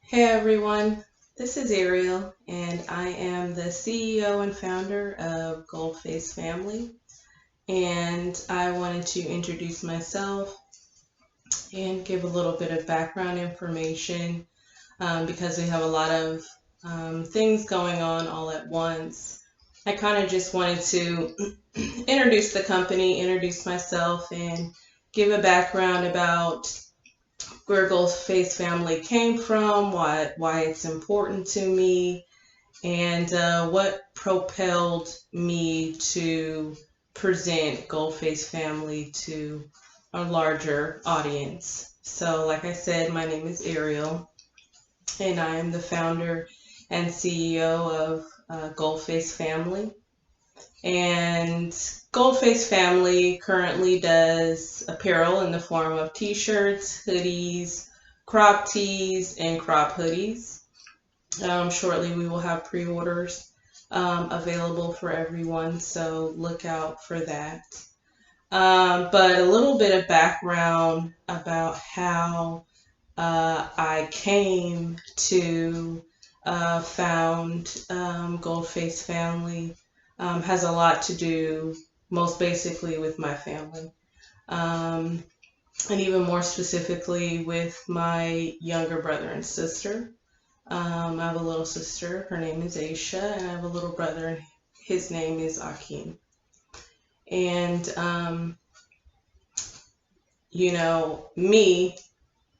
Hey everyone, this is Ariel, and I am the CEO and founder of Goldface Family. And I wanted to introduce myself and give a little bit of background information because we have a lot of things going on all at once. I kind of just wanted to introduce the company, introduce myself, and give a background about where Ghostface Family came from, why it's important to me, and what propelled me to present Ghostface Family to a larger audience. So, like I said, my name is Ariel, and I am the founder and CEO of Ghostface Family. And Ghostface Family currently does apparel in the form of t-shirts, hoodies, crop tees, and crop hoodies. Shortly we will have pre-orders available for everyone, so look out for that. But a little bit of background about how I came to found Goldface Family has a lot to do, most basically, with my family. Um, and even more specifically with my younger brother and sister. I have a little sister, her name is Aisha, and I have a little brother, and his name is Akeem. And, me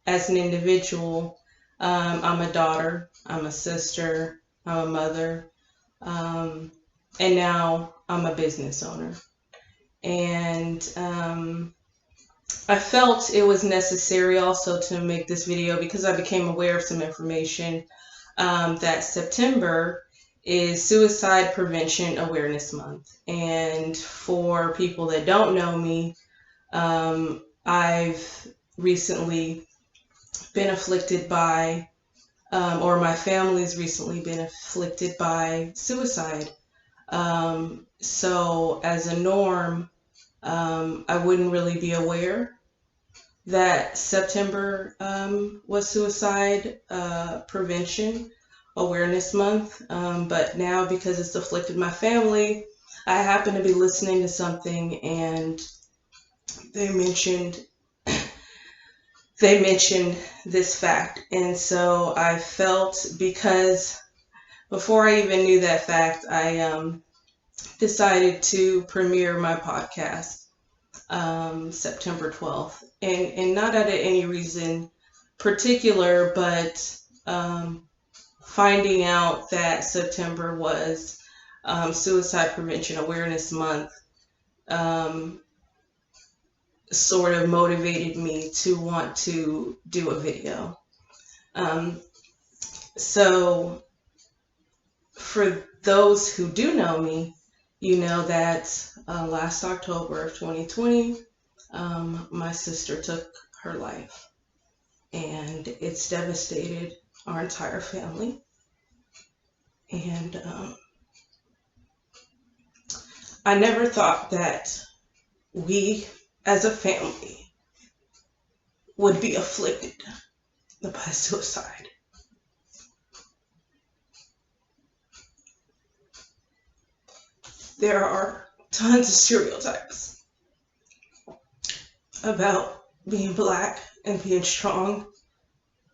as an individual, I'm a daughter, I'm a sister, I'm a mother, and now I'm a business owner. And I felt it was necessary also to make this video because I became aware of some information that September is Suicide Prevention Awareness Month. And for people that don't know me, I've recently been afflicted by, or my family's recently been afflicted by suicide. So as a norm, I wouldn't really be aware that September was Suicide Prevention Awareness Month. But now, because it's afflicted my family, I happen to be listening to something, and they mentioned this fact, and so I felt, because before I even knew that fact, I decided to premiere my podcast September 12th, and not out of any reason particular, but finding out that September was Suicide Prevention Awareness Month sort of motivated me to want to do a video. Um, so for those who do know me, you know that last October of 2020, my sister took her life, and it's devastated our entire family. And I never thought that we as a family would be afflicted by suicide. There are tons of stereotypes about being black and being strong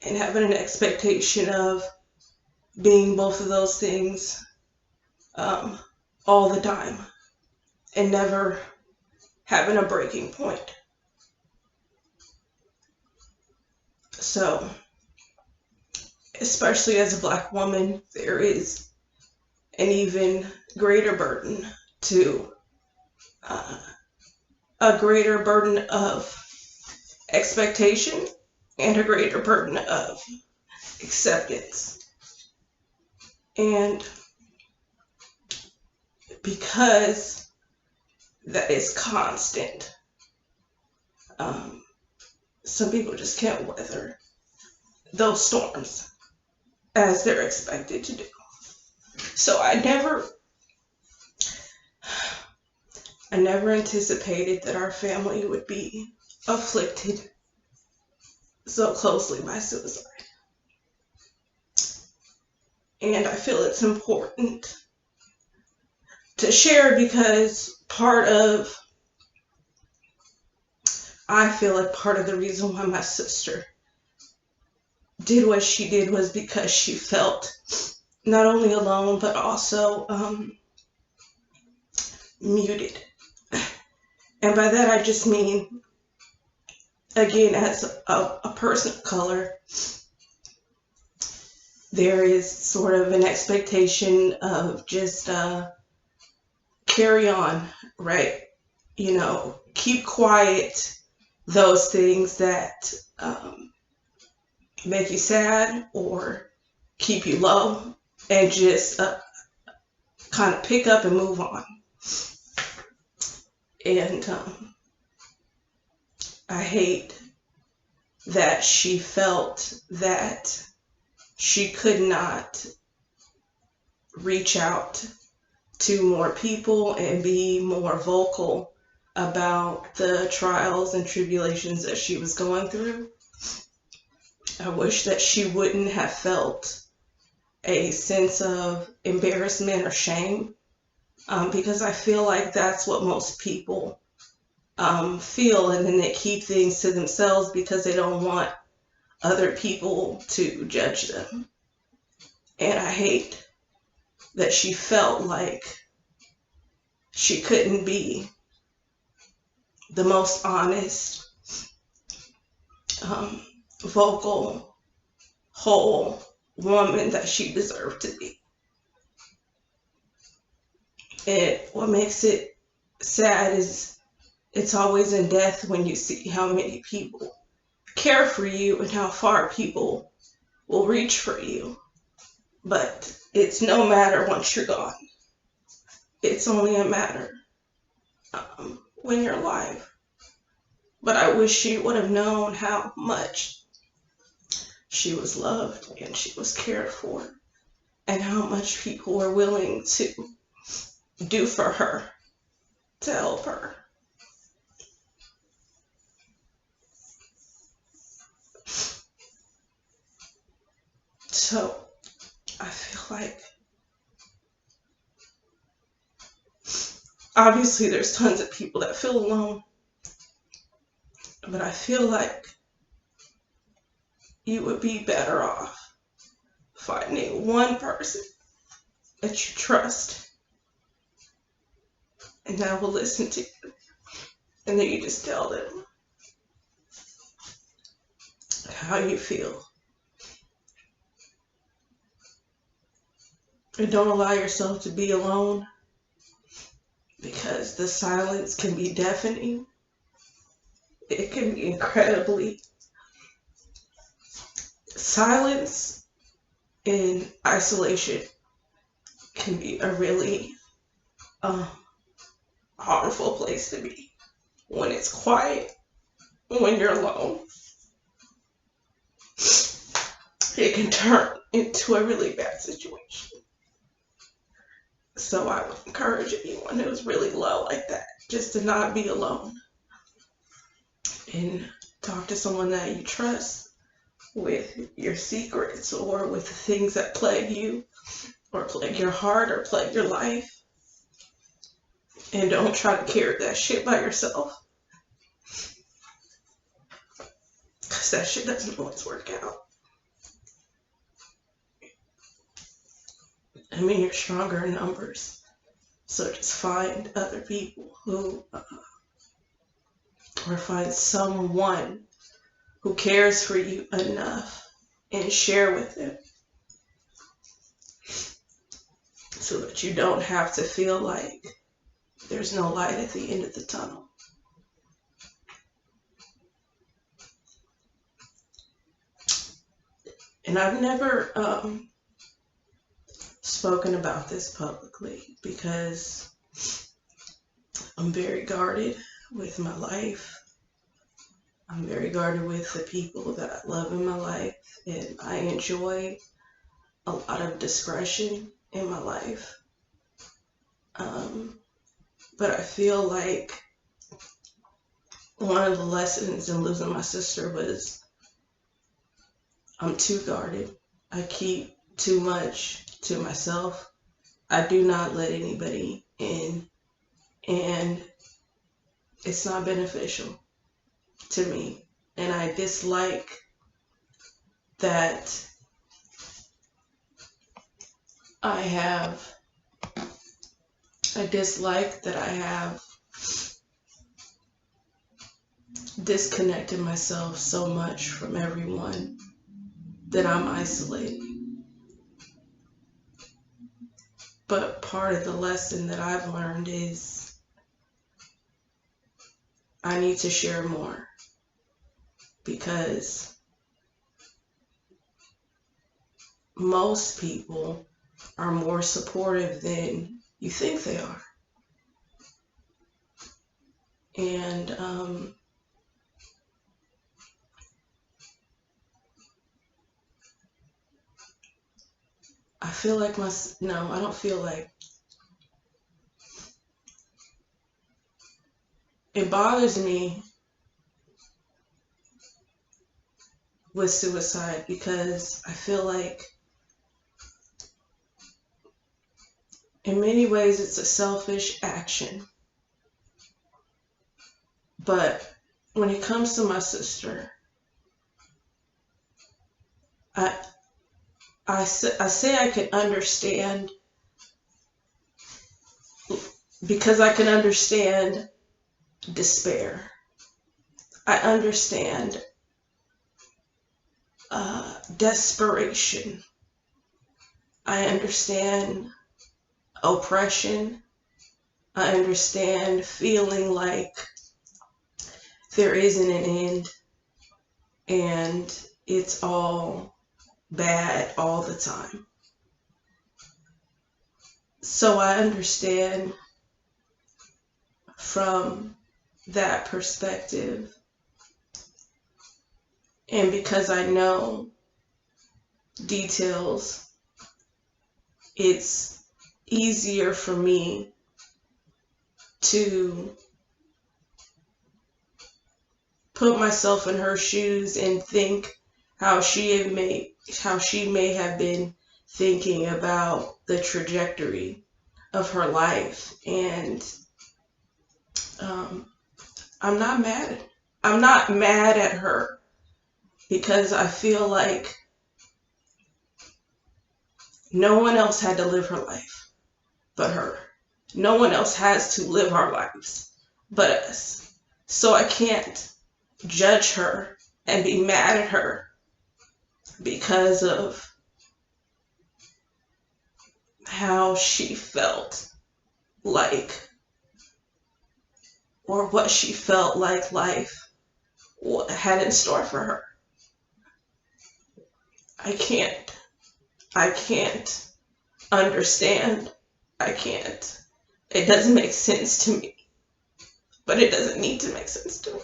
and having an expectation of being both of those things all the time and never having a breaking point. So, especially as a black woman, there is an even greater burden to a greater burden of expectation and a greater burden of acceptance. And because that is constant, some people just can't weather those storms as they're expected to do. So I never anticipated that our family would be afflicted so closely by suicide. And I feel it's important to share because I feel like part of the reason why my sister did what she did was because she felt not only alone, but also muted. And by that I just mean, again, as a person of color, there is sort of an expectation of just carry on, right? You know, keep quiet those things that make you sad or keep you low, and just kind of pick up and move on. And I hate that she felt that she could not reach out to more people and be more vocal about the trials and tribulations that she was going through. I wish that she wouldn't have felt a sense of embarrassment or shame, because I feel like that's what most people feel, and then they keep things to themselves because they don't want other people to judge them. And I hate that she felt like she couldn't be the most honest, vocal, whole woman that she deserved to be. And what makes it sad is it's always in death when you see how many people care for you and how far people will reach for you. But it's no matter once you're gone. It's only a matter when you're alive. But I wish she would have known how much she was loved and she was cared for, and how much people were willing to do for her to help her. So I feel like obviously there's tons of people that feel alone, but I feel like you would be better off finding one person that you trust and that will listen to you, and then you just tell them how you feel. And don't allow yourself to be alone, because the silence can be deafening. It can be incredibly. Silence in isolation can be a really harmful place to be. When it's quiet, when you're alone, it can turn into a really bad situation. So I would encourage anyone who's really low like that just to not be alone, and talk to someone that you trust with your secrets or with the things that plague you or plague your heart or plague your life. And don't try to carry that shit by yourself, because that shit doesn't always work out. I mean, you're stronger in numbers. So just find other people who, or find someone who cares for you enough and share with them, so that you don't have to feel like there's no light at the end of the tunnel. And I've never spoken about this publicly because I'm very guarded with my life. I'm very guarded with the people that I love in my life, and I enjoy a lot of discretion in my life. But I feel like one of the lessons in losing my sister was I'm too guarded. I keep too much to myself. I do not let anybody in, and it's not beneficial to me. And I dislike that I have disconnected myself so much from everyone that I'm isolated. But part of the lesson that I've learned is I need to share more, because most people are more supportive than you think they are. And I feel like I don't feel like, it bothers me with suicide, because I feel like in many ways it's a selfish action. But when it comes to my sister, I say I can understand, because I can understand despair. I understand desperation. I understand oppression. I understand feeling like there isn't an end and it's all bad all the time. So I understand from that perspective. And because I know details, it's easier for me to put myself in her shoes and think how she may have been thinking about the trajectory of her life. And I'm not mad at her, because I feel like no one else had to live her life but her. No one else has to live our lives but us. So I can't judge her and be mad at her because of how she felt like, or what she felt like life had in store for her. I can't understand. I can't. It doesn't make sense to me. But it doesn't need to make sense to me.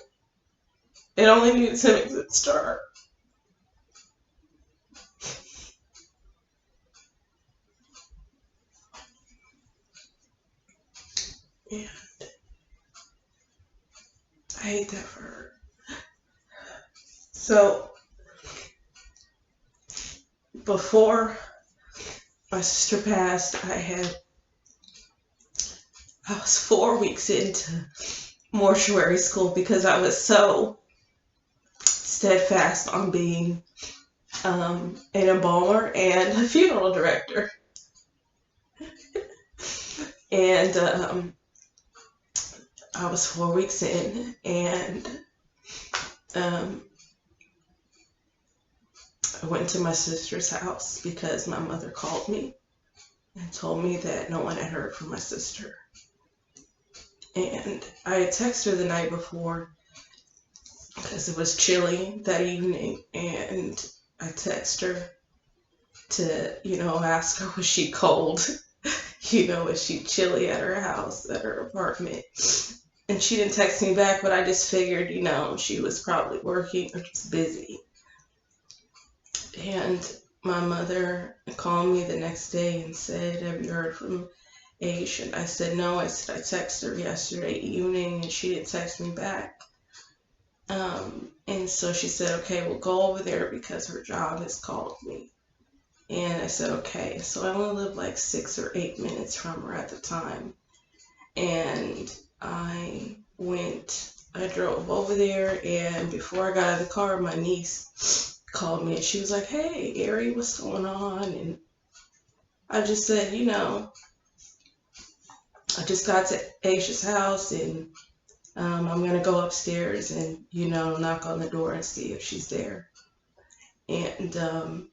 It only needs to make sense to her. And I hate that for her. So before my sister passed, I was 4 weeks into mortuary school, because I was so steadfast on being an embalmer and a funeral director. And I was 4 weeks in, and I went to my sister's house because my mother called me and told me that no one had heard from my sister. And I had texted her the night before because it was chilly that evening, and I texted her to, ask her, was she cold? Was she chilly at her house, at her apartment? And she didn't text me back, but I just figured, she was probably working or just busy. And my mother called me the next day and said, have you heard from Aish? And I said, no. I said, I texted her yesterday evening and she didn't text me back. And so she said, okay, we'll go over there because her job has called me. And I said, okay. So I only lived like 6 or 8 minutes from her at the time. And I drove over there, and before I got out of the car, my niece called me and she was like, hey, Ariel, what's going on? And I just said, I just got to Aisha's house, and I'm going to go upstairs and, knock on the door and see if she's there. And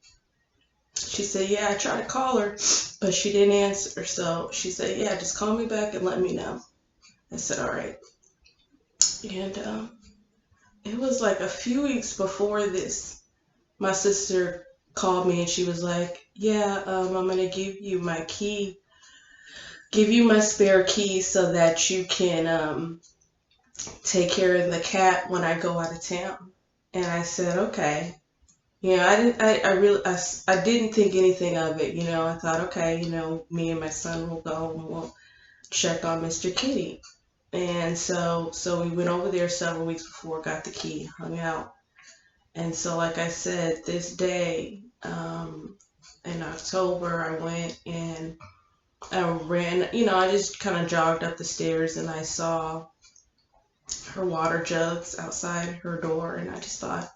she said, yeah, I tried to call her, but she didn't answer. So she said, yeah, just call me back and let me know. I said, all right. And it was like a few weeks before this, my sister called me and she was like, yeah, I'm going to give you my key, give you my spare key so that you can take care of the cat when I go out of town. And I said, okay. I didn't think anything of it. I thought, okay, me and my son will go and we'll check on Mr. Kitty. And so we went over there several weeks before, got the key, hung out. And so, like I said, this day, in October, I went and I ran, I just kind of jogged up the stairs and I saw her water jugs outside her door. And I just thought,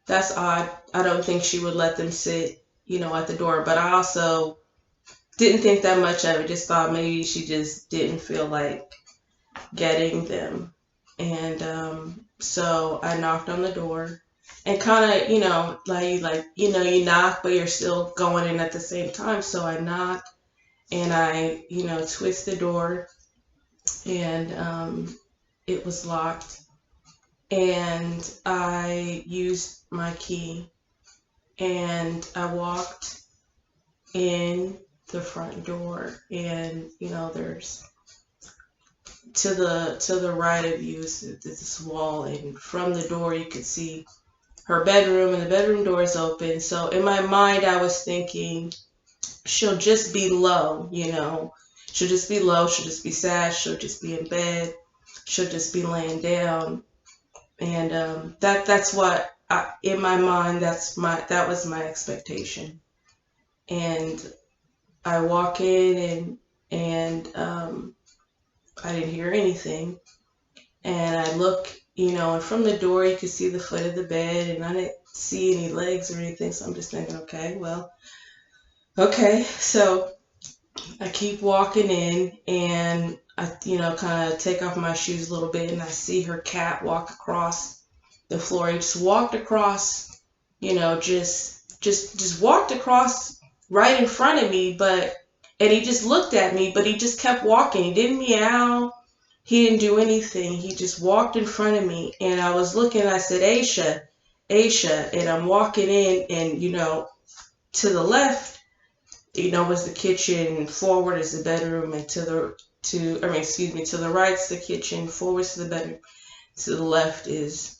that's odd. I don't think she would let them sit, at the door. But I also didn't think that much of it. Just thought maybe she just didn't feel like getting them. And so I knocked on the door and kind of, you knock, but you're still going in at the same time. So I knocked and I, twist the door, and it was locked. And I used my key and I walked in the front door, and there's to the right of you is this wall, and from the door you could see her bedroom, and the bedroom door is open. So in my mind I was thinking, she'll just be low, she'll just be low, she'll just be sad, she'll just be in bed, she'll just be laying down. And that's what in my mind, that was my expectation. And I walk in, and I didn't hear anything. And I look, and from the door you could see the foot of the bed, and I didn't see any legs or anything. So I'm just thinking, okay. So I keep walking in, and I, kind of take off my shoes a little bit, and I see her cat walk across the floor. He just walked across, just walked across right in front of me, and he just looked at me, but he just kept walking. He didn't meow. He didn't do anything. He just walked in front of me, and I was looking, I said, Aisha, and I'm walking in, and, to the left, was the kitchen, forward is the bedroom, and to the right is the kitchen, forward is the bedroom, to the left is,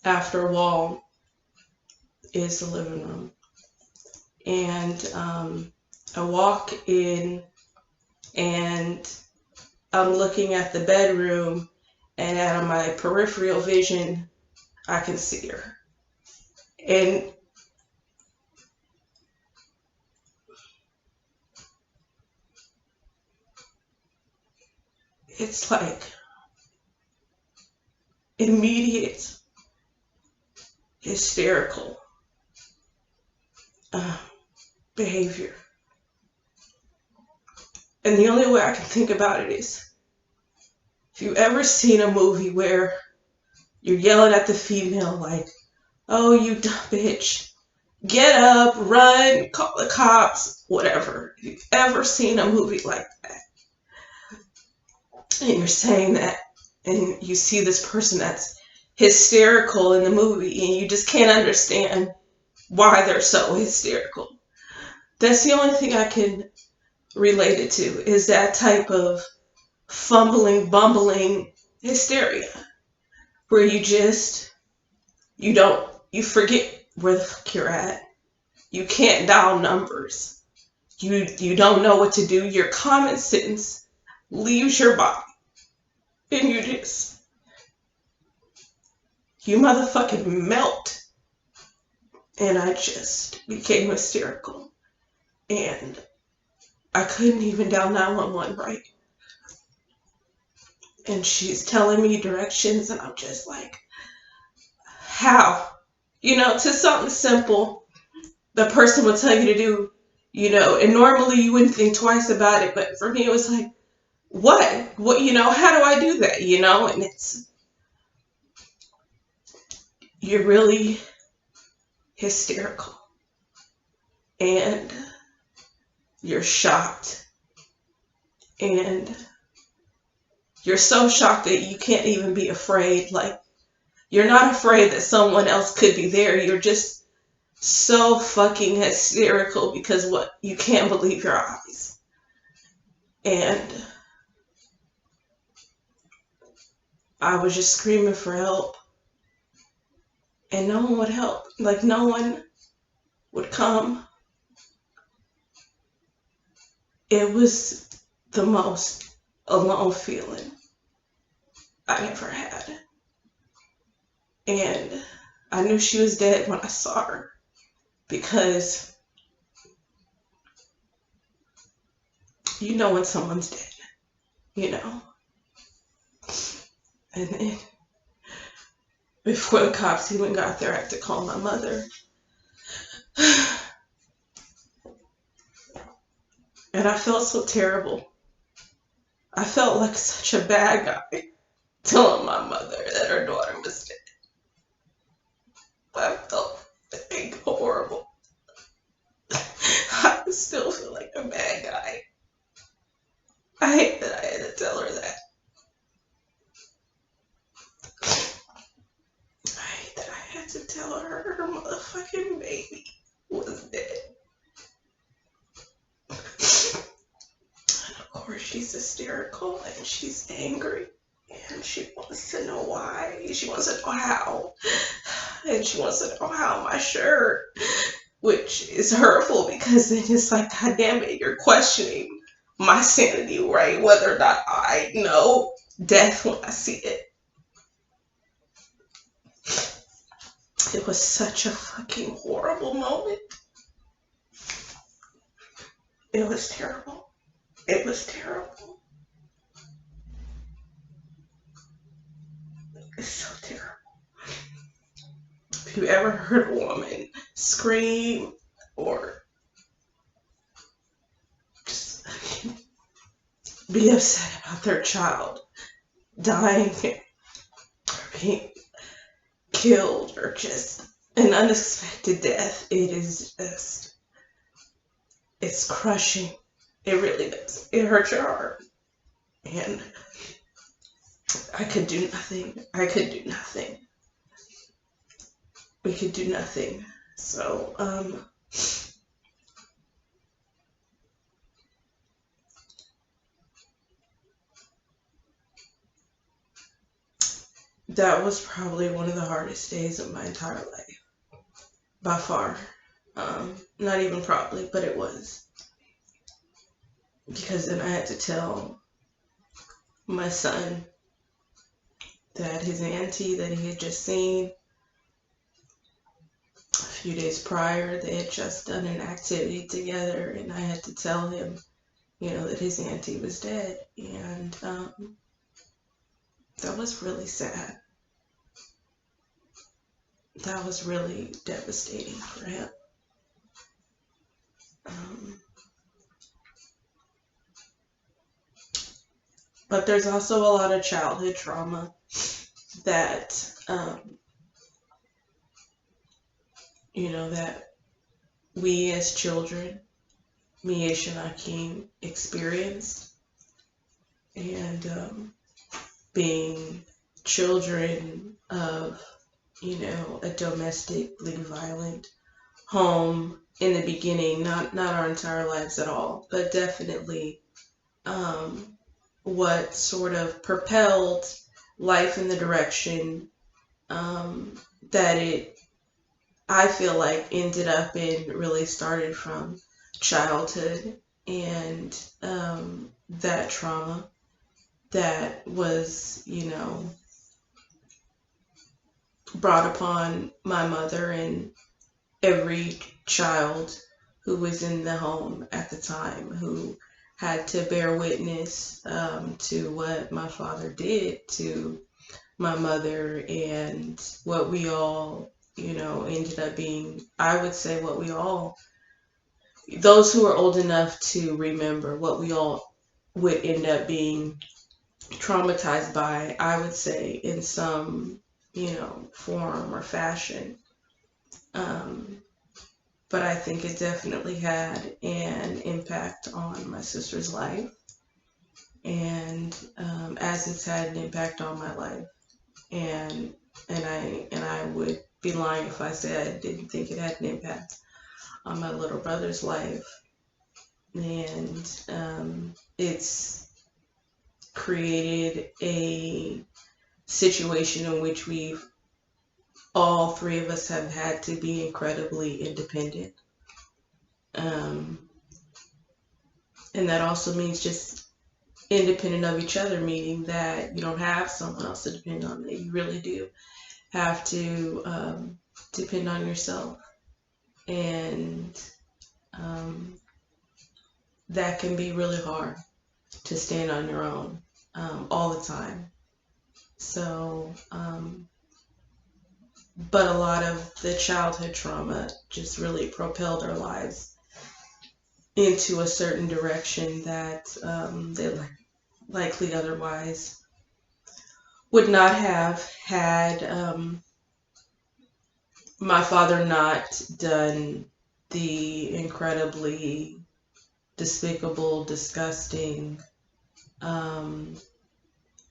after a wall, is the living room. And I walk in, and I'm looking at the bedroom, and out of my peripheral vision, I can see her. And it's like immediate hysterical behavior. And the only way I can think about it is, if you've ever seen a movie where you're yelling at the female like, oh, you dumb bitch, get up, run, call the cops, whatever. If you've ever seen a movie like that, and you're saying that, and you see this person that's hysterical in the movie, and you just can't understand why they're so hysterical. That's the only thing I can relate it to, is that type of fumbling, bumbling hysteria, where you forget where the fuck you're at. You can't dial numbers. You don't know what to do. Your common sense leaves your body. And you motherfucking melt And I just became hysterical. And I couldn't even dial 911 right. And she's telling me directions, and I'm just like, how? To something simple the person would tell you to do, and normally you wouldn't think twice about it. But for me, it was like, what? How do I do that? And you're really hysterical. And you're shocked. And you're so shocked that you can't even be afraid. Like, you're not afraid that someone else could be there. You're just so fucking hysterical because you can't believe your eyes. And I was just screaming for help. And no one would help. Like, no one would come. It was the most alone feeling I ever had. And I knew she was dead when I saw her, because you know when someone's dead, And then before the cops even got there, I had to call my mother. And I felt so terrible. I felt like such a bad guy telling my mother that her daughter was dead. I felt horrible. I still feel like a bad guy. I hate that I had to tell her that. I hate that I had to tell her her motherfucking baby was dead. And of course she's hysterical and she's angry. And she wants to know why. She wants to know how. And she wants to know how my shirt, which is hurtful because then it's like, God damn it, you're questioning my sanity, right? Whether or not I know death when I see it. It was such a fucking horrible moment. It was terrible. It was terrible. It's so terrible. If you ever heard a woman scream or just be upset about their child dying or being killed or just an unexpected death, it's crushing. It really does. It hurts your heart. And I could do nothing. We could do nothing. So, that was probably one of the hardest days of my entire life. By far. Not even probably, but it was. Because then I had to tell my son that his auntie that he had just seen a few days prior, they had just done an activity together, and I had to tell him, that his auntie was dead. And that was really sad. That was really devastating for him. But there's also a lot of childhood trauma that, that we as children, me, Ish, and Akeem, experienced. And being children of, a domestically violent home in the beginning, not our entire lives at all, but definitely what sort of propelled life in the direction that I feel like ended up in, really started from childhood, and that trauma that was, brought upon my mother and every child who was in the home at the time, who had to bear witness to what my father did to my mother, and what we all, ended up being, I would say, what we all, those who are old enough to remember, what we all would end up being traumatized by, I would say, in some, form or fashion. Um, but I think it definitely had an impact on my sister's life, and as it's had an impact on my life, and I would be lying if I said I didn't think it had an impact on my little brother's life, and it's created a situation in which we've all three of us have had to be incredibly independent. Um, and that also means just independent of each other, meaning that you don't have someone else to depend on, that you really do have to depend on yourself. And that can be really hard to stand on your own all the time. So, but a lot of the childhood trauma just really propelled our lives into a certain direction that they likely otherwise would not have, had my father not done the incredibly despicable, disgusting,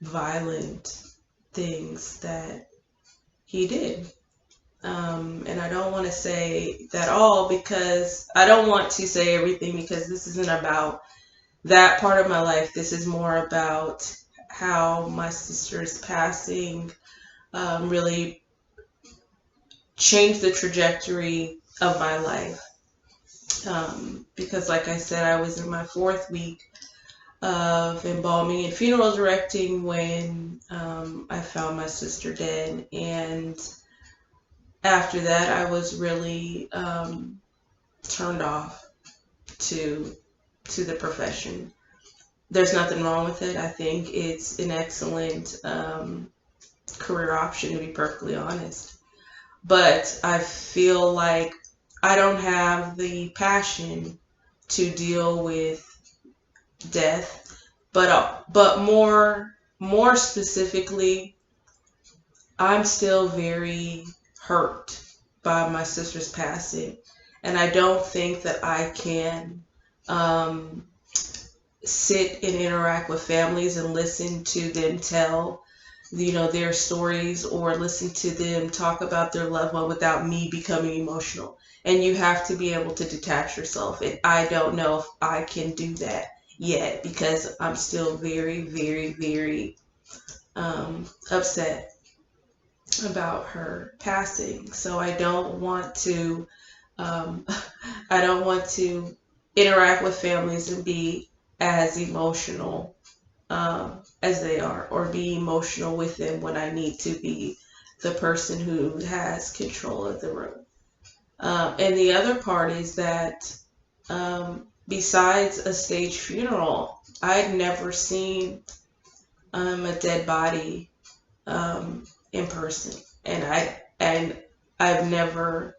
violent things that he did. And I don't want to say that all, because I don't want to say everything, because this isn't about that part of my life. This is more about how my sister's passing really changed the trajectory of my life. Because like I said, I was in my 4th week of embalming and funeral directing when I found my sister dead. And after that, I was really turned off to the profession. There's nothing wrong with it. I think it's an excellent career option, to be perfectly honest. But I feel like I don't have the passion to deal with death, but more specifically, I'm still very hurt by my sister's passing, and I don't think that I can sit and interact with families and listen to them tell their stories, or listen to them talk about their loved one without me becoming emotional. And you have to be able to detach yourself, and I don't know if I can do that yet, because I'm still very, very, very upset about her passing. So I don't want to I don't want to interact with families and be as emotional as they are, or be emotional with them when I need to be the person who has control of the room. And the other part is that besides a stage funeral, I'd never seen a dead body in person, and I've never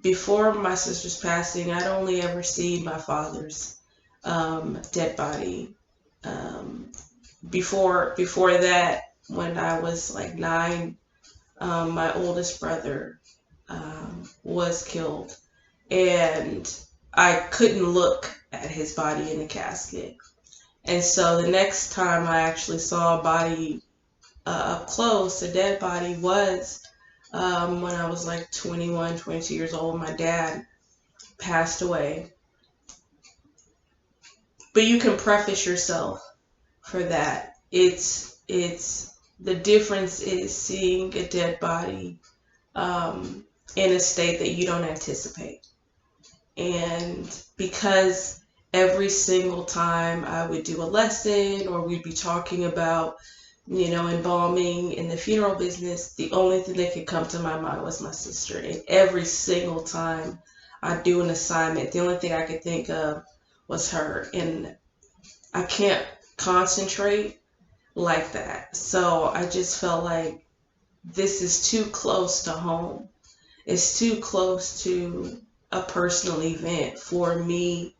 before my sister's passing, I'd only ever seen my father's dead body. Before that, when I was like 9, my oldest brother was killed, and I couldn't look at his body in the casket. And so the next time I actually saw a body up close, a dead body, was when I was like 21, 22 years old. My dad passed away. But you can preface yourself for that. It's the difference is seeing a dead body in a state that you don't anticipate. And because every single time I would do a lesson, or we'd be talking about embalming in the funeral business, the only thing that could come to my mind was my sister. And every single time I do an assignment, the only thing I could think of was her. And I can't concentrate like that. So I just felt like this is too close to home. It's too close to a personal event for me.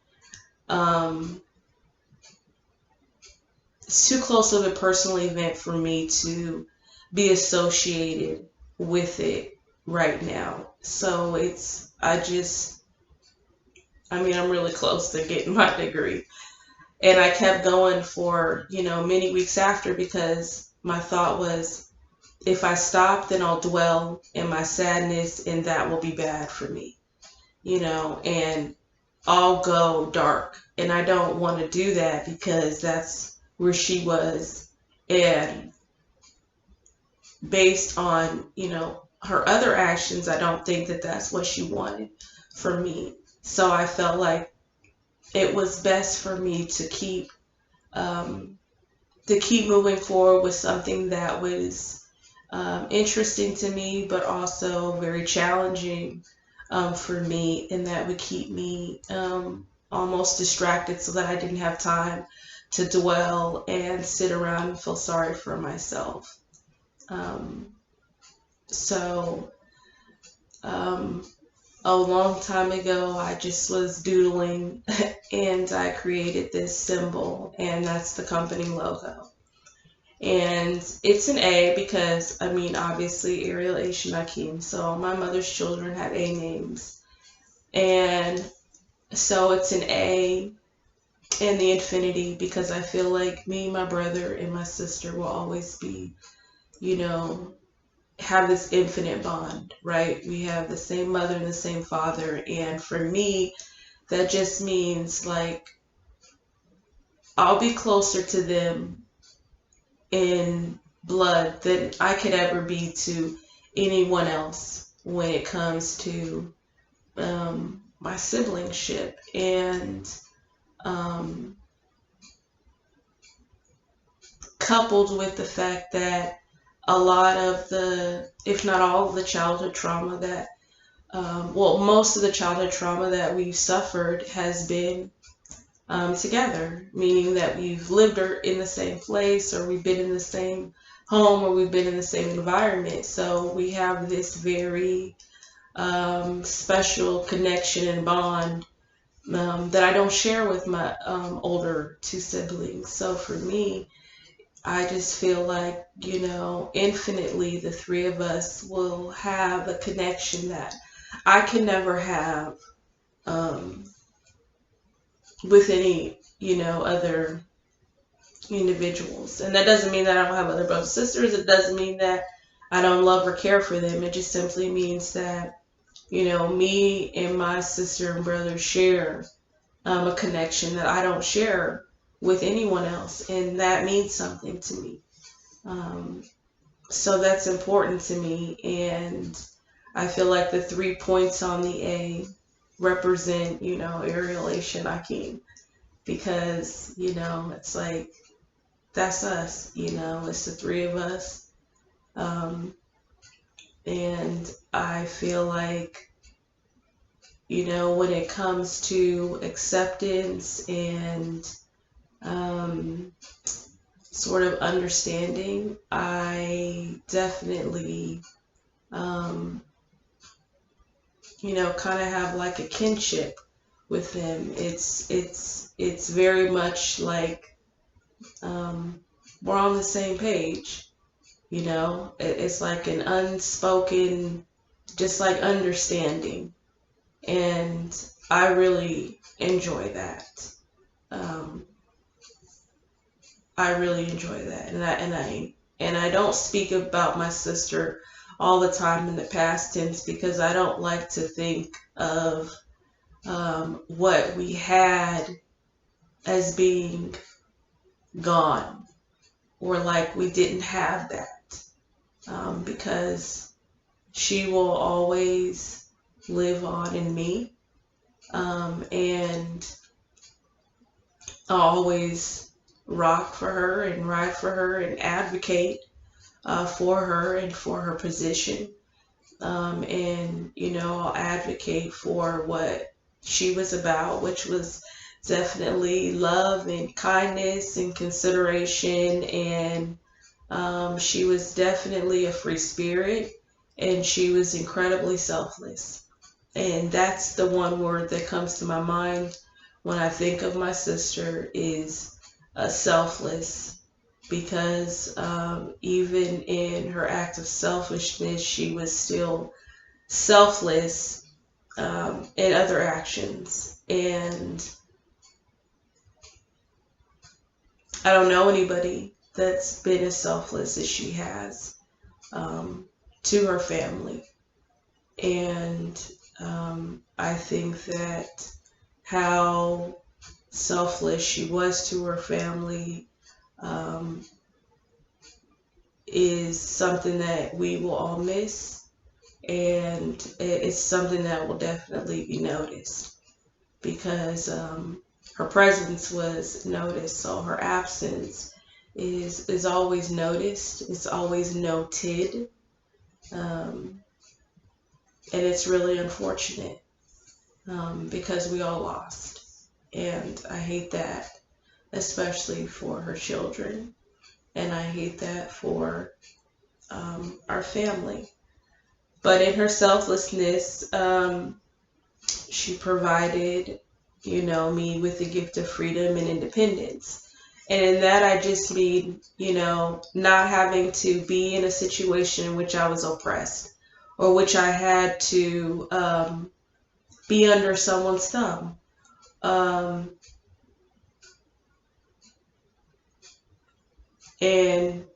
It's too close of a personal event for me to be associated with it right now. So I'm really close to getting my degree. And I kept going for, many weeks after, because my thought was, if I stop, then I'll dwell in my sadness and that will be bad for me, and I'll go dark. And I don't want to do that, because that's where she was. And based on, her other actions, I don't think that that's what she wanted for me. So I felt like it was best for me to keep moving forward with something that was interesting to me, but also very challenging for me, and that would keep me almost distracted, so that I didn't have time to dwell and sit around and feel sorry for myself. So a long time ago, I just was doodling and I created this symbol, and that's the company logo. And it's an A because, obviously, Ariel, Aisha, Nakeem. So my mother's children had A names. And so it's an A and the infinity, because I feel like me, my brother, and my sister will always be, have this infinite bond, right? We have the same mother and the same father. And for me, that just means like I'll be closer to them in blood than I could ever be to anyone else when it comes to my siblingship. And coupled with the fact that a lot of the, if not all of the childhood trauma that, most of the childhood trauma that we've suffered has been together, meaning that we've lived in the same place, or we've been in the same home, or we've been in the same environment. So we have this very special connection and bond that I don't share with my older two siblings. So for me, I just feel like, infinitely the three of us will have a connection that I can never have with any, other individuals. And that doesn't mean that I don't have other brothers and sisters. It doesn't mean that I don't love or care for them. It just simply means that, me and my sister and brother share a connection that I don't share with anyone else, and that means something to me. So that's important to me, and I feel like the 3 points on the A represent, Ariel, Aisha, and Akeem, because, it's like, that's us, it's the three of us. And I feel like, when it comes to acceptance and sort of understanding, I definitely, kind of have like a kinship with them. It's very much like we're on the same page. It's like an unspoken, just like understanding, and I really enjoy that. I really enjoy that, and I don't speak about my sister all the time in the past tense, because I don't like to think of what we had as being gone, or like we didn't have that, because she will always live on in me, and I'll always rock for her and ride for her and advocate for her and for her position. And, I'll advocate for what she was about, which was definitely love and kindness and consideration. And she was definitely a free spirit, and she was incredibly selfless. And that's the one word that comes to my mind when I think of my sister is selfless, because even in her act of selfishness, she was still selfless in other actions. And I don't know anybody that's been as selfless as she has to her family. And I think that how selfless she was to her family is something that we will all miss, and it's something that will definitely be noticed, because her presence was noticed, so her absence is always noticed, it's always noted, and it's really unfortunate, because we all lost, and I hate that, especially for her children, and I hate that for our family. But in her selflessness, she provided, me with the gift of freedom and independence. And in that, I just mean, not having to be in a situation in which I was oppressed, or which I had to be under someone's thumb. And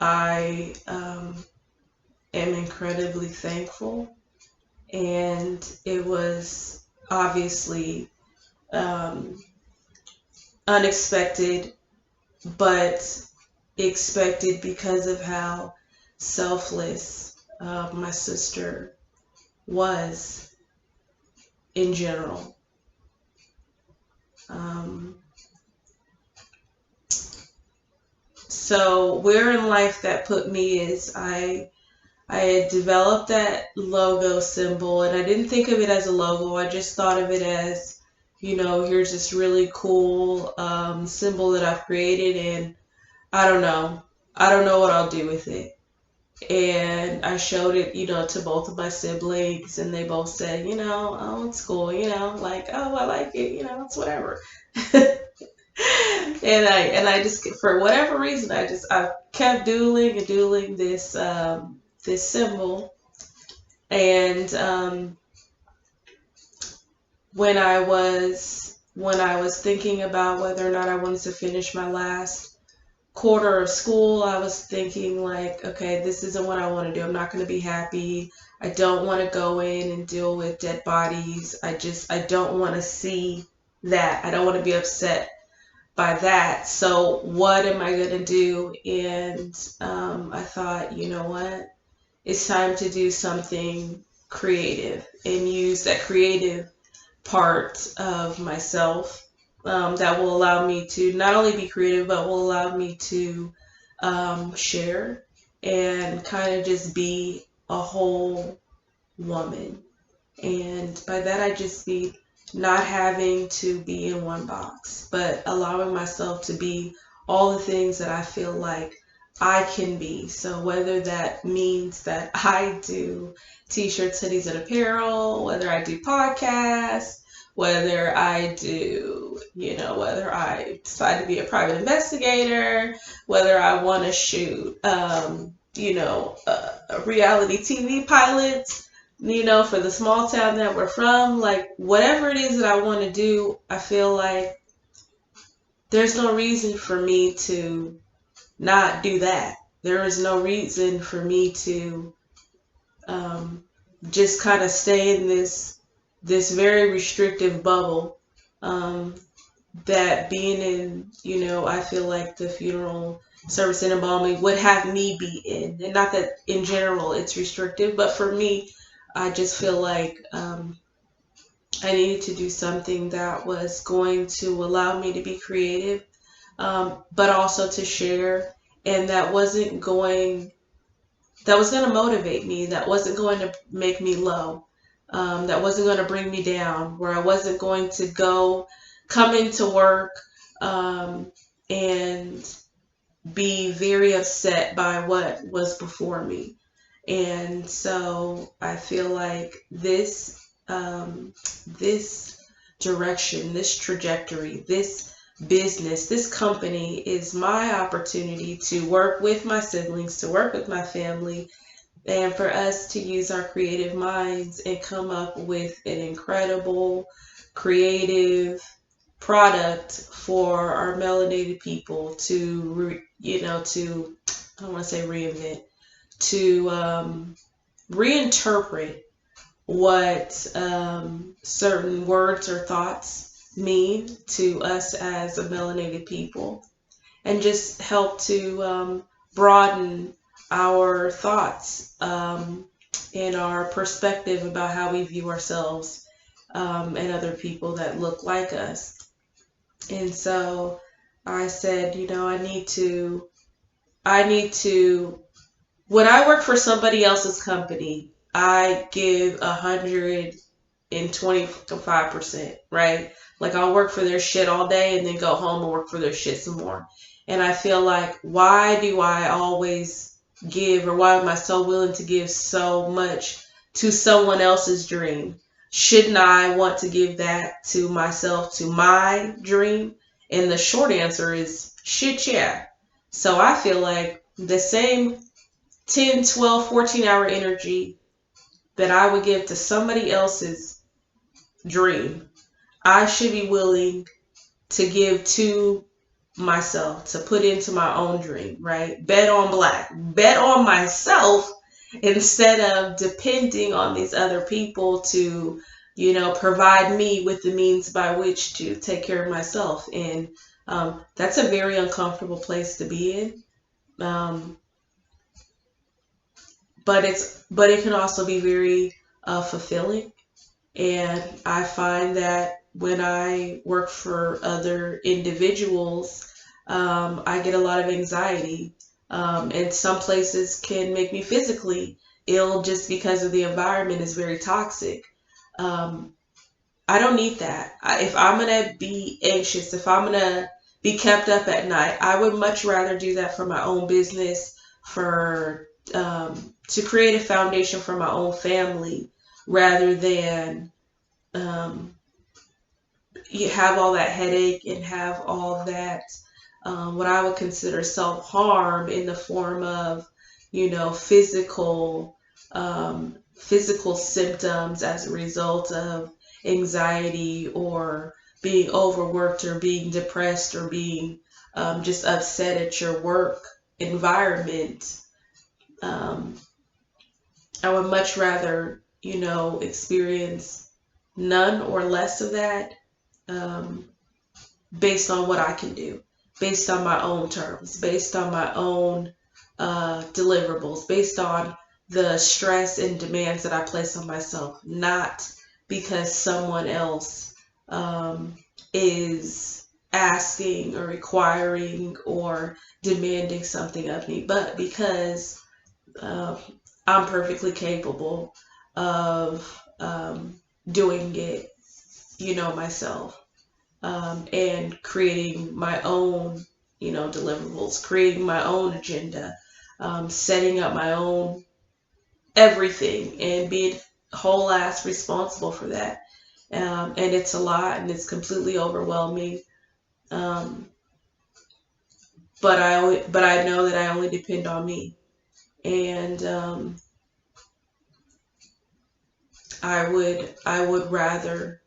I am incredibly thankful. And it was obviously unexpected, but expected because of how selfless my sister was in general. So where in life that put me is I had developed that logo symbol, and I didn't think of it as a logo. I just thought of it as, here's this really cool symbol that I've created, and I don't know. I don't know what I'll do with it. And I showed it, to both of my siblings, and they both said, oh, it's cool, like, oh, I like it, it's whatever. And I just, for whatever reason, I kept doodling and doodling this this symbol. And when I was thinking about whether or not I wanted to finish my last quarter of school, I was thinking like, okay, this isn't what I want to do. I'm not going to be happy. I don't want to go in and deal with dead bodies. I don't want to see that. I don't want to be upset by that. So what am I going to do? And I thought, you know what? It's time to do something creative and use that creative part of myself that will allow me to not only be creative, but will allow me to share and kind of just be a whole woman. And by that, I just mean not having to be in one box, but allowing myself to be all the things that I feel like I can be. So whether that means that I do t-shirts, hoodies, and apparel, whether I do podcasts, whether I do, whether I decide to be a private investigator, whether I want to shoot, a reality TV pilots, for the small town that we're from, like whatever it is that I want to do, I feel like there's no reason for me to not do that. There is no reason for me to just kind of stay in this very restrictive bubble that being in, I feel like the funeral service and embalming would have me be in. And not that in general it's restrictive, but for me, I just feel like I needed to do something that was going to allow me to be creative, but also to share, and that was going to motivate me, that wasn't going to make me low, that wasn't going to bring me down, where I wasn't going to come into work um, and be very upset by what was before me. And so I feel like this direction, this trajectory, this business, this company is my opportunity to work with my siblings, to work with my family, and for us to use our creative minds and come up with an incredible, creative product for our melanated people to, I don't want to say reinvent, to reinterpret what certain words or thoughts mean to us as a melanated people, and just help to broaden our thoughts and our perspective about how we view ourselves and other people that look like us. And so I said, I need to, when I work for somebody else's company, I give 125%, right? Like I'll work for their shit all day and then go home and work for their shit some more. And I feel like, why do I always give, or why am I so willing to give so much to someone else's dream? Shouldn't I want to give that to myself, to my dream? And the short answer is shit, yeah. So I feel like the same 10, 12, 14-hour energy that I would give to somebody else's dream, I should be willing to give to myself, to put into my own dream, right? Bet on black, bet on myself, instead of depending on these other people to, provide me with the means by which to take care of myself. And that's a very uncomfortable place to be in. Um, but it can also be very fulfilling. And I find that when I work for other individuals, I get a lot of anxiety. And some places can make me physically ill just because of the environment is very toxic. Um, I don't need that. If I'm going to be anxious, if I'm going to be kept up at night, I would much rather do that for my own business, for to create a foundation for my own family, rather than um, you have all that headache and have all that what I would consider self-harm in the form of, physical symptoms as a result of anxiety, or being overworked, or being depressed, or being just upset at your work environment. Um, I would much rather, experience none or less of that, um, based on what I can do, based on my own terms, based on my own deliverables, based on the stress and demands that I place on myself, not because someone else is asking or requiring or demanding something of me, but because uh, I'm perfectly capable of doing it, myself, and creating my own, deliverables, creating my own agenda, setting up my own everything, and being whole ass responsible for that. And it's a lot, and it's completely overwhelming. Um, but I know that I only depend on me, and I would rather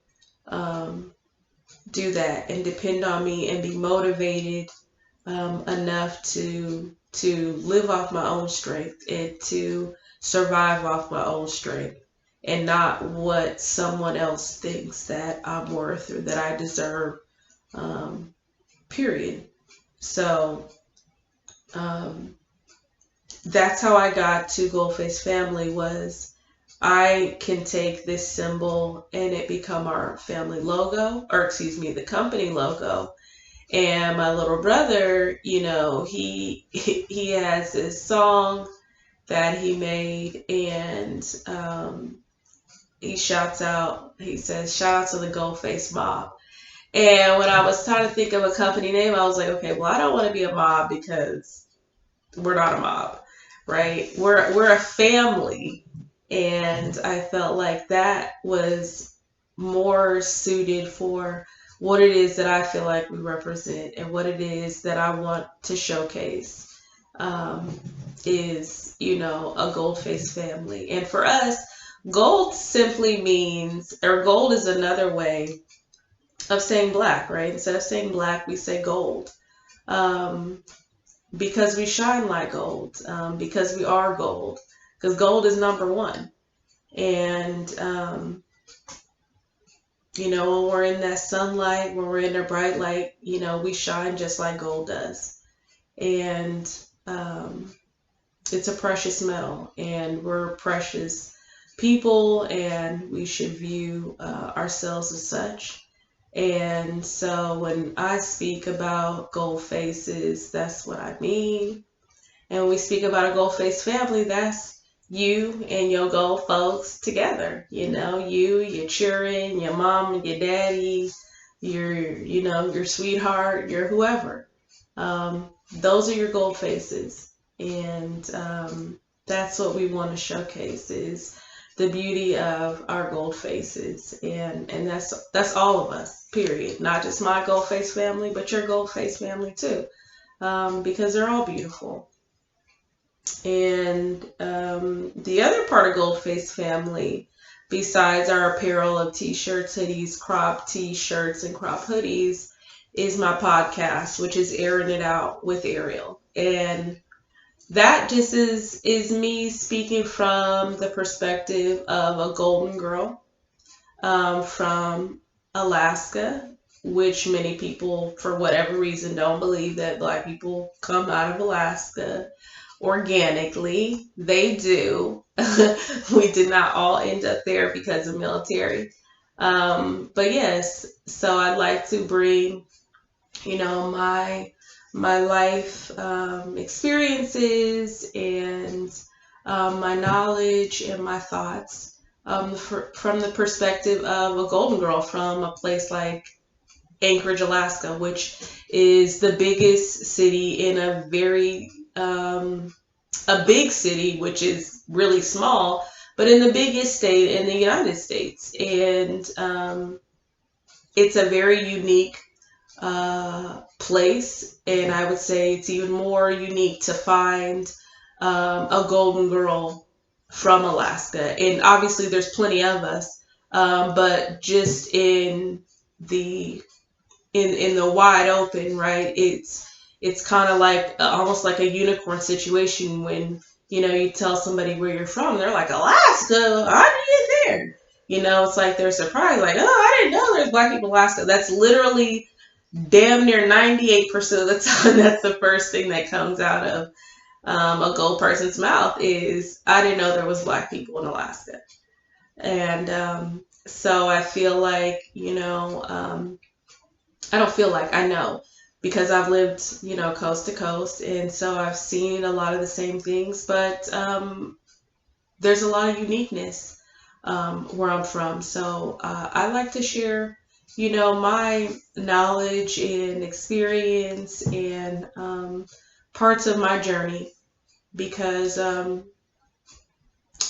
um, do that and depend on me and be motivated enough to live off my own strength and to survive off my own strength, and not what someone else thinks that I'm worth or that I deserve. Um, period. So um, that's how I got to Goldface Family. Was I can take this symbol and it become our family logo, or excuse me, the company logo. And my little brother, he has this song that he made, and he shouts out, he says, "Shout out to the Gold Face Mob." And when I was trying to think of a company name, I was like, okay, well, I don't want to be a mob because we're not a mob, right? We're a family, and I felt like that was more suited for what it is that I feel like we represent and what it is that I want to showcase. Is a gold face family, and for us, gold simply means, or gold is another way of saying black, right? Instead of saying black, we say gold. Um, because we shine like gold, because we are gold, because gold is number one. And, when we're in that sunlight, when we're in the bright light, we shine just like gold does. And it's a precious metal, and we're precious people, and we should view ourselves as such. And so when I speak about gold faces, that's what I mean. And when we speak about a gold face family, that's you and your gold folks together. You, your children, your mom and your daddy, your sweetheart, your whoever. Those are your gold faces. And that's what we want to showcase, is the beauty of our gold faces, and that's all of us, period. Not just my gold face family, but your gold face family too, because they're all beautiful. And the other part of gold face family, besides our apparel of t-shirts, hoodies, crop t-shirts, and crop hoodies, is my podcast, which is Airing It Out with Ariel. And that just is me speaking from the perspective of a golden girl from Alaska, which many people, for whatever reason, don't believe that Black people come out of Alaska organically. They do. We did not all end up there because of military. But yes, so I'd like to bring, my life experiences, and my knowledge and my thoughts from the perspective of a golden girl from a place like Anchorage, Alaska, which is the biggest city in a big city, which is really small, but in the biggest state in the United States. And it's a very unique place, and I would say it's even more unique to find a golden girl from Alaska. And obviously there's plenty of us, but just in the wide open, right? It's kind of like almost like a unicorn situation when you tell somebody where you're from, they're like, Alaska, how did you get there? It's like they're surprised, like, oh, I didn't know there's Black people in Alaska. That's literally damn near 98% of the time, that's the first thing that comes out of a gold person's mouth is, I didn't know there was Black people in Alaska. And so I feel like, I don't feel like, I know, because I've lived, coast to coast, and so I've seen a lot of the same things, but there's a lot of uniqueness where I'm from. So I like to share my knowledge and experience and parts of my journey, because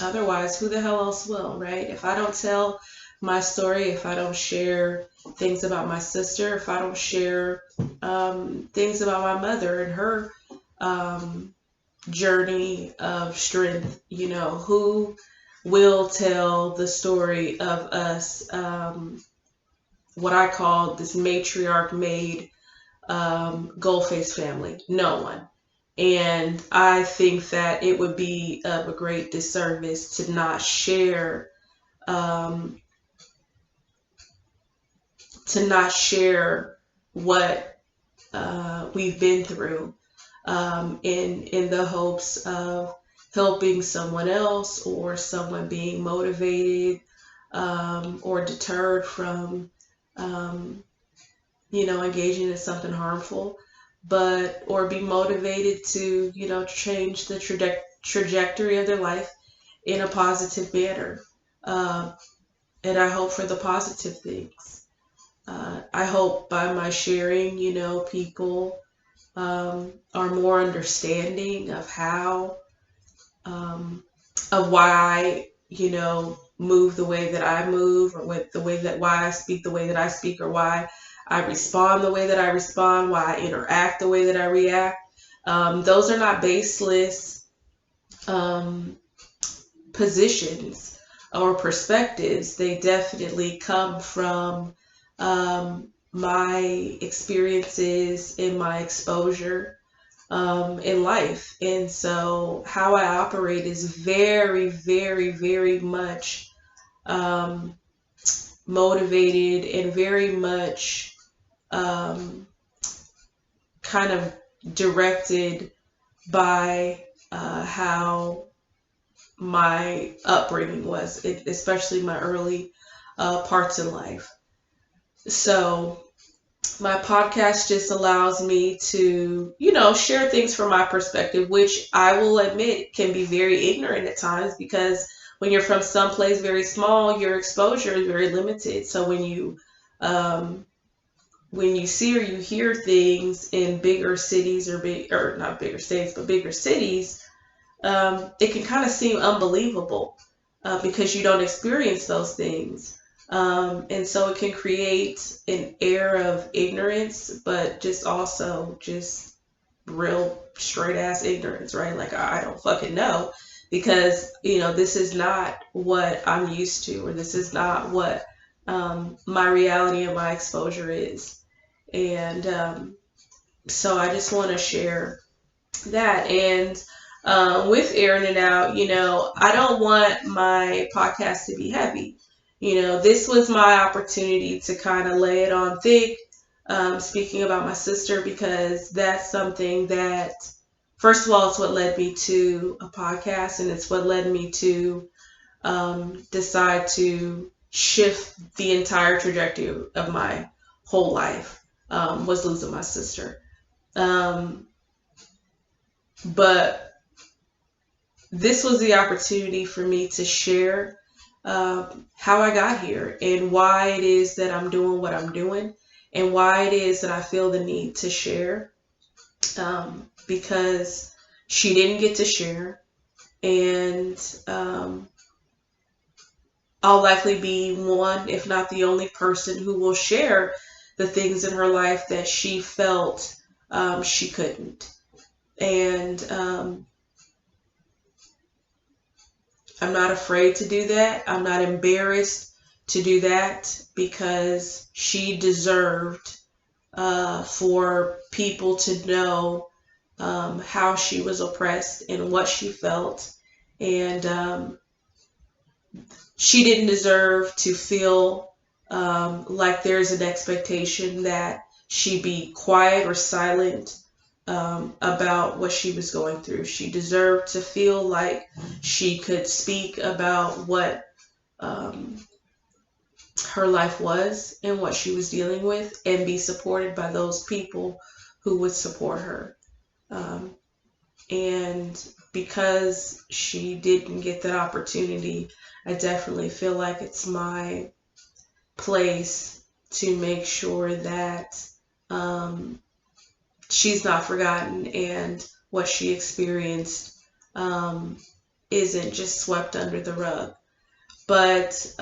otherwise, who the hell else will, right? If I don't tell my story, if I don't share things about my sister, if I don't share things about my mother and her journey of strength, who will tell the story of us, what I call this matriarch made gold face family? No one. And I think that it would be of a great disservice to not share what we've been through, in the hopes of helping someone else or someone being motivated or deterred from, engaging in something harmful, or be motivated to, change the trajectory of their life in a positive manner. Uh, and I hope for the positive things. I hope by my sharing, people are more understanding of how, of why I, move the way that I move, or with the way that why I speak the way that I speak, or why I respond the way that I respond, why I interact the way that I react. Those are not baseless um, positions or perspectives. They definitely come from my experiences and my exposure in life. And so how I operate is very, very, very much motivated and very much kind of directed by how my upbringing was, especially my early parts in life. So my podcast just allows me to, share things from my perspective, which I will admit can be very ignorant at times, because when you're from someplace very small, your exposure is very limited. So when you see or you hear things in bigger cities, or not bigger states, but bigger cities, it can kind of seem unbelievable because you don't experience those things. And so it can create an air of ignorance, but just real straight ass ignorance, right? Like, I don't fucking know, because, this is not what I'm used to, or this is not what my reality and my exposure is. And so I just want to share that. And with airing it out, I don't want my podcast to be heavy. This was my opportunity to kind of lay it on thick, speaking about my sister, because that's something that, first of all, it's what led me to a podcast, and it's what led me to decide to shift the entire trajectory of my whole life, was losing my sister. But this was the opportunity for me to share how I got here, and why it is that I'm doing what I'm doing, and why it is that I feel the need to share, because she didn't get to share, and I'll likely be one, if not the only person, who will share the things in her life that she felt she couldn't. And I'm not afraid to do that. I'm not embarrassed to do that, because she deserved for people to know how she was oppressed and what she felt. And she didn't deserve to feel like there's an expectation that she be quiet or silent about what she was going through. She deserved to feel like she could speak about what her life was and what she was dealing with, and be supported by those people who would support her. And because she didn't get that opportunity, I definitely feel like it's my place to make sure that she's not forgotten, and what she experienced isn't just swept under the rug. But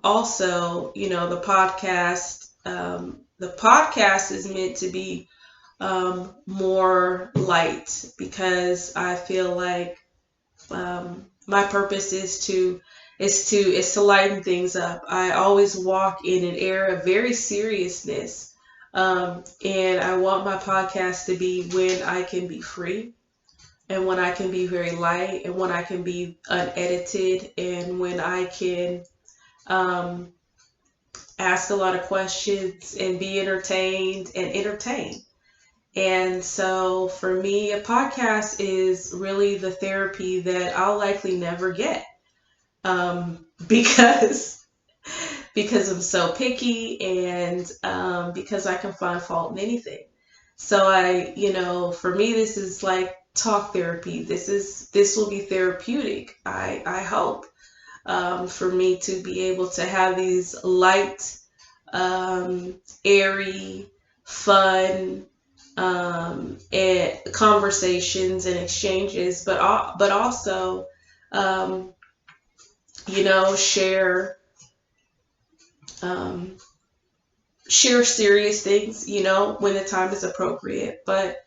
also, the podcast is meant to be more light, because I feel like my purpose is to lighten things up. I always walk in an air of very seriousness, and I want my podcast to be when I can be free, and when I can be very light, and when I can be unedited, and when I can ask a lot of questions and be entertained and entertain. And so for me, a podcast is really the therapy that I'll likely never get, because I'm so picky, and because I can find fault in anything. So for me, this is like talk therapy. This will be therapeutic. I hope, for me to be able to have these light, airy, fun, and conversations and exchanges, but also, um, share, um, share serious things, when the time is appropriate. But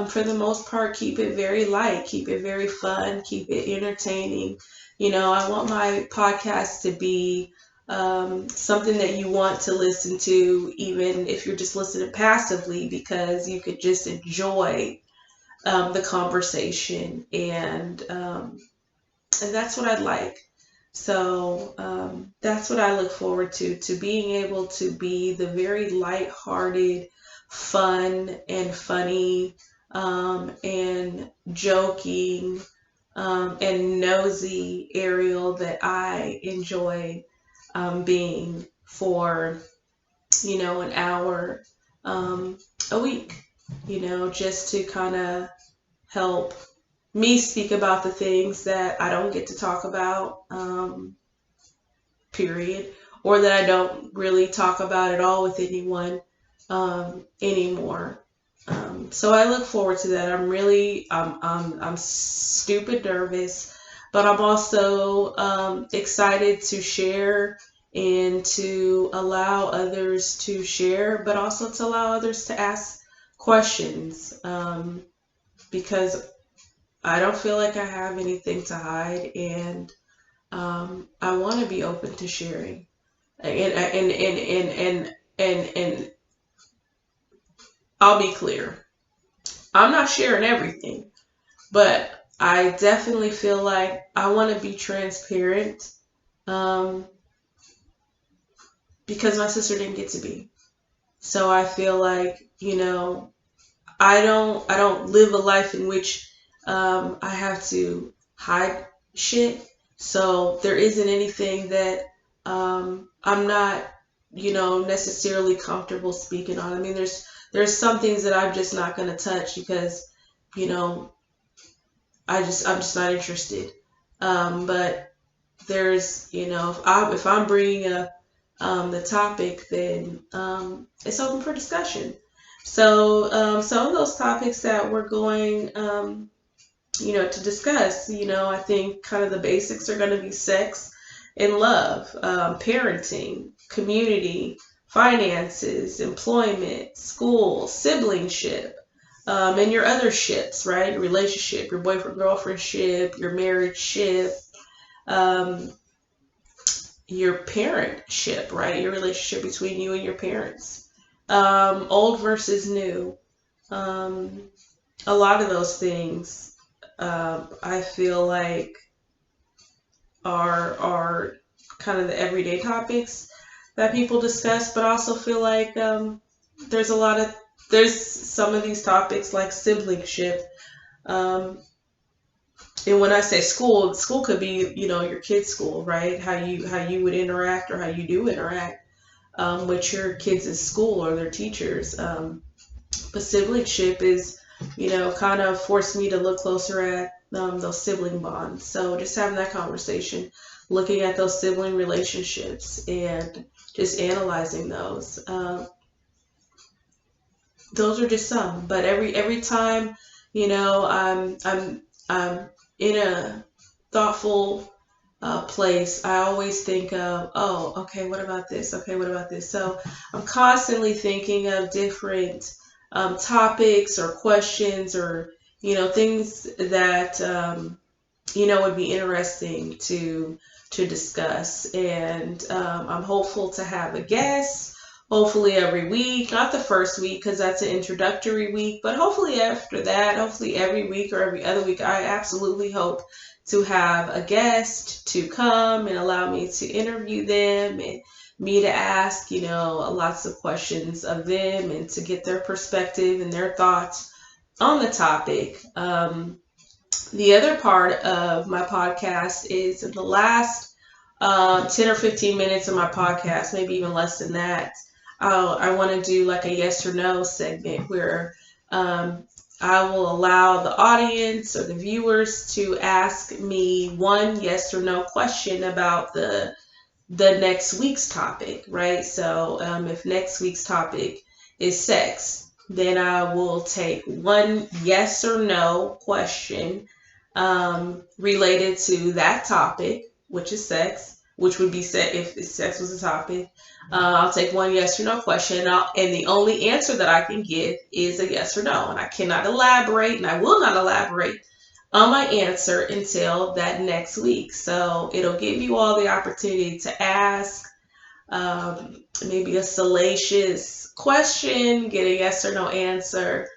for the most part, keep it very light, keep it very fun, keep it entertaining. I want my podcast to be, something that you want to listen to, even if you're just listening passively, because you could just enjoy, the conversation, and that's what I'd like. So that's what I look forward to being able to be the very light-hearted, fun, and funny, and joking, and nosy Ariel that I enjoy, being for, an hour, a week, just to kind of help me speak about the things that I don't get to talk about, period, or that I don't really talk about at all with anyone, anymore. So I look forward to that. I'm stupid nervous, but I'm also, excited to share and to allow others to share, but also to allow others to ask questions, because I don't feel like I have anything to hide, and I want to be open to sharing. And I'll be clear. I'm not sharing everything, but I definitely feel like I want to be transparent, um, because my sister didn't get to be. So I feel like, I don't live a life in which, I have to hide shit. So there isn't anything that, I'm not, necessarily comfortable speaking on. I mean, there's some things that I'm just not gonna touch because, you know, I'm just not interested. But there's, if I'm bringing up, the topic, then, it's open for discussion. So, some of those topics that we're going, to discuss, I think kind of the basics are going to be sex and love, parenting, community, finances, employment, school, siblingship, and your other ships, right? Your relationship, your boyfriend girlfriend ship, your marriage ship, um, your parentship, right? Your relationship between you and your parents, old versus new. Um, a lot of those things, I feel like are kind of the everyday topics that people discuss, but I also feel like, there's a lot of there's some of these topics like siblingship. Um, and when I say school, school could be, your kid's school, right? How you would interact, or how you do interact, with your kids at school or their teachers. But siblingship is, kind of forced me to look closer at, those sibling bonds. So just having that conversation, looking at those sibling relationships, and just analyzing those. Those are just some. But every time, I'm in a thoughtful, place, I always think of, oh, okay, what about this? Okay, what about this? So I'm constantly thinking of different, topics or questions, or, things that, would be interesting to discuss. And, I'm hopeful to have a guest, hopefully every week, not the first week because that's an introductory week, but hopefully after that, hopefully every week or every other week. I absolutely hope to have a guest to come and allow me to interview them, and me to ask, lots of questions of them and to get their perspective and their thoughts on the topic. The other part of my podcast is in the last 10 or 15 minutes of my podcast, maybe even less than that. I want to do like a yes or no segment where I will allow the audience or the viewers to ask me one yes or no question about the next week's topic, right? So if next week's topic is sex, then I will take one yes or no question related to that topic, which is sex, which would be sex if sex was a topic. I'll take one yes or no question, and the only answer that I can give is a yes or no, and I cannot elaborate, and I will not elaborate on my answer until that next week. So it'll give you all the opportunity to ask maybe a salacious question, get a yes or no answer,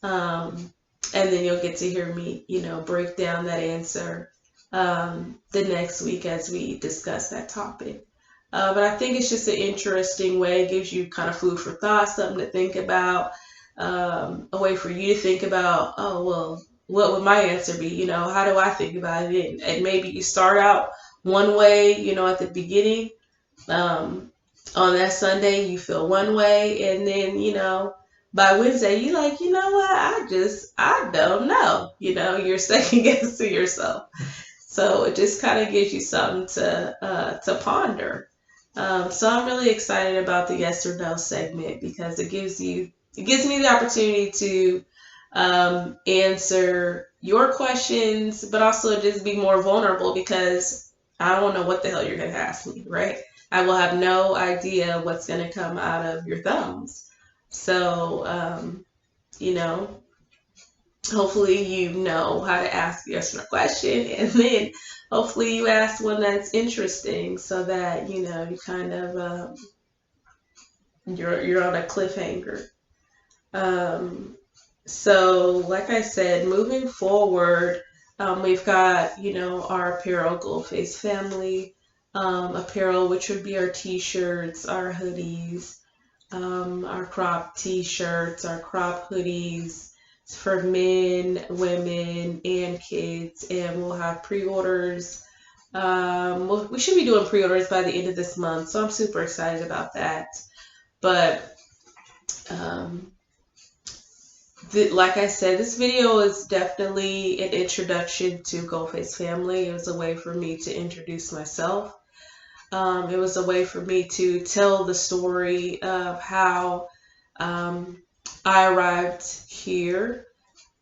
and then you'll get to hear me, break down that answer the next week as we discuss that topic. But I think it's just an interesting way. It gives you kind of food for thought, something to think about, a way for you to think about, oh, well, what would my answer be? How do I think about it? And maybe you start out one way, at the beginning. On that Sunday, you feel one way, and then, by Wednesday, you're like, you know what? I don't know. You're second guessing yourself. So it just kind of gives you something to ponder. So I'm really excited about the yes or no segment because it gives me the opportunity to answer your questions, but also just be more vulnerable because I don't know what the hell you're going to ask me, right? I will have no idea what's going to come out of your thumbs. So, hopefully you know how to ask yes or no question, and then hopefully you ask one that's interesting so that, you kind of, you're on a cliffhanger. So like I said, moving forward, we've got, our apparel, Goldface Family apparel, which would be our t-shirts, our hoodies, our crop t-shirts, our crop hoodies for men, women, and kids. And we'll have pre-orders. We should be doing pre-orders by the end of this month, so I'm super excited about that. But like I said, this video is definitely an introduction to Goldface Family. It was a way for me to introduce myself. It was a way for me to tell the story of how I arrived here